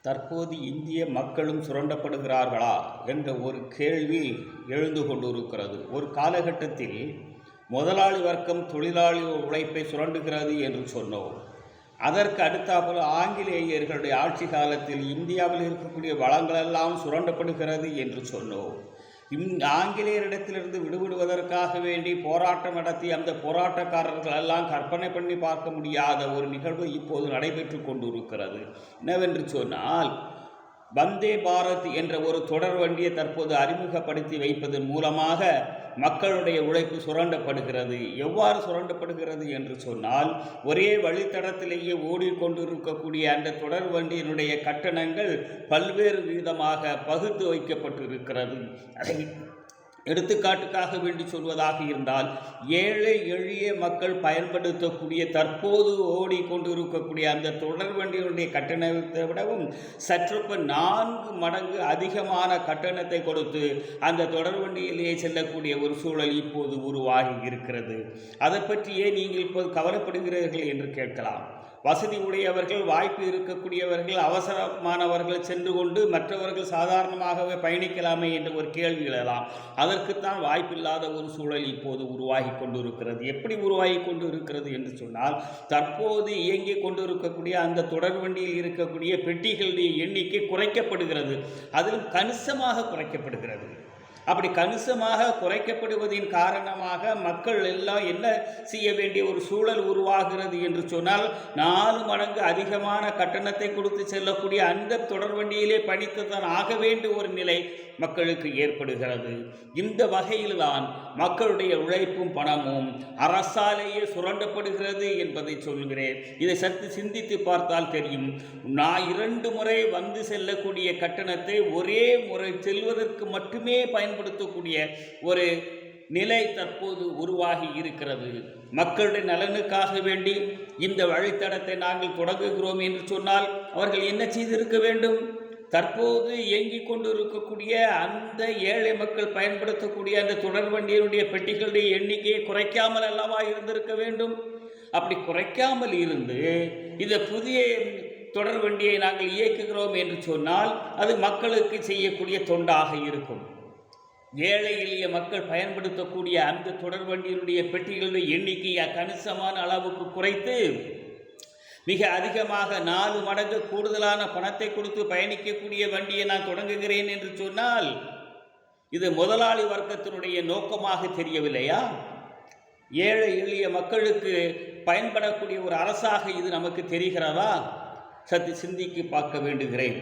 தற்போது இந்திய மக்களும் சுரண்டப்படுகிறார்களா என்ற ஒரு கேள்வி எழுந்து கொண்டிருக்கிறது. ஒரு காலகட்டத்தில் முதலாளி வர்க்கம் தொழிலாளி உழைப்பை சுரண்டுகிறது என்று சொன்னோம். அதற்கு அடுத்தாப்புல ஆங்கிலேயர்களுடைய ஆட்சி காலத்தில் இந்தியாவில் இருக்கக்கூடிய வளங்களெல்லாம் சுரண்டப்படுகிறது என்று சொன்னோம். ஆங்கிலேயரிடத்திலிருந்து விடுபடுவதற்காக வேண்டி போராட்டம் நடத்தி அந்த போராட்டக்காரர்கள் எல்லாம் கற்பனை பண்ணி பார்க்க முடியாத ஒரு நிகழ்வு இப்போது நடைபெற்று கொண்டிருக்கிறது. என்னவென்று சொன்னால், வந்தே பாரத் என்ற ஒரு தொடர் வண்டியை தற்போது அறிமுகப்படுத்தி வைப்பதன் மூலமாக மக்களுடைய உழைப்பு சுரண்டப்படுகிறது. எவ்வாறு சுரண்டப்படுகிறது என்று சொன்னால், ஒரே வழித்தடத்திலேயே ஓடிக்கொண்டிருக்கக்கூடிய அந்த தொடர் வண்டியினுடைய கட்டணங்கள் பல்வேறு விதமாக பகுத்து வைக்கப்பட்டிருக்கிறது. அதை எடுத்துக்காட்டுக்காக வேண்டி சொல்வதாக இருந்தால், ஏழை எளிய மக்கள் பயன்படுத்தக்கூடிய தற்போது ஓடிக்கொண்டிருக்கக்கூடிய அந்த தொடர் வண்டியினுடைய கட்டணத்தை விடவும் சற்றுப்ப 4 மடங்கு அதிகமான கட்டணத்தை கொடுத்து அந்த தொடர் வண்டியிலேயே செல்லக்கூடிய ஒரு சூழல் இப்போது உருவாகி இருக்கிறது. அதை பற்றியே நீங்கள் இப்போது கவலைப்படுகிறீர்கள் என்று கேட்கலாம். வசதி உடையவர்கள், வாய்ப்பு இருக்கக்கூடியவர்கள், அவசரமானவர்கள் சென்று கொண்டு மற்றவர்கள் சாதாரணமாகவே பயணிக்கலாமே என்ற ஒரு கேள்வி எழலாம். அதற்குத்தான் வாய்ப்பில்லாத ஒரு சூழல் இப்போது உருவாகி கொண்டிருக்கிறது. எப்படி உருவாகி கொண்டு இருக்கிறது என்று சொன்னால், தற்போது இயங்கிக் கொண்டிருக்கக்கூடிய அந்த தொடர் வண்டியில் இருக்கக்கூடிய பெட்டிகளுடைய எண்ணிக்கை குறைக்கப்படுகிறது. அதிலும் கணிசமாக குறைக்கப்படுகிறது. அப்படி கணிசமாக குறைக்கப்படுவதின் காரணமாக மக்கள் எல்லாம் என்ன செய்ய வேண்டிய ஒரு சூழல் உருவாகிறது என்று சொன்னால், 4 மடங்கு அதிகமான கட்டணத்தை கொடுத்து செல்லக்கூடிய அந்த தொடர் வண்டியிலே பயணித்துத்தான் ஆக வேண்டிய ஒரு நிலை மக்களுக்கு ஏற்படுகிறது. இந்த வகையில்தான் மக்களுடைய உழைப்பும் பணமும் அரசாலேயே சுரண்டப்படுகிறது என்பதை சொல்கிறேன். இதை சற்று சிந்தித்து பார்த்தால் தெரியும். நான் 2 முறை வந்து செல்லக்கூடிய கட்டணத்தை ஒரே முறை செல்வதற்கு மட்டுமே பயன்படுத்தக்கூடிய ஒரு நிலை தற்போது உருவாகி இருக்கிறது. மக்களுடைய நலனுக்காக வேண்டி இந்த வழித்தடத்தை நாங்கள் தொடங்குகிறோம் என்று சொன்னால் அவர்கள் என்ன செய்திருக்க வேண்டும்? தற்போது இயங்கிக் கொண்டு இருக்கக்கூடிய அந்த ஏழை மக்கள் பயன்படுத்தக்கூடிய அந்த தொடர் வண்டியினுடைய பெட்டிகளுடைய எண்ணிக்கையை குறைக்காமல் அல்லவா இருந்திருக்க வேண்டும்? அப்படி குறைக்காமல் இருந்து இந்த புதிய தொடர் வண்டியை நாங்கள் இயக்குகிறோம் என்று சொன்னால் அது மக்களுக்கு செய்யக்கூடிய தொண்டாக இருக்கும். ஏழை எளிய மக்கள் பயன்படுத்தக்கூடிய அந்த தொடர் வண்டியினுடைய பெட்டிகளுடைய எண்ணிக்கையை கணிசமான அளவுக்கு குறைத்து மிக அதிகமாக 4 மடங்கு கூடுதலான பணத்தை கொடுத்து பயணிக்கக்கூடிய வண்டியை நான் தொடங்குகிறேன் என்று சொன்னால், இது முதலாளி வர்க்கத்தினுடைய நோக்கமாக தெரியவில்லையா? ஏழை எளிய மக்களுக்கு பயன்படக்கூடிய ஒரு அரசாக இது நமக்கு தெரிகிறதா? சற்று சிந்திக்கு பார்க்க வேண்டுகிறேன்.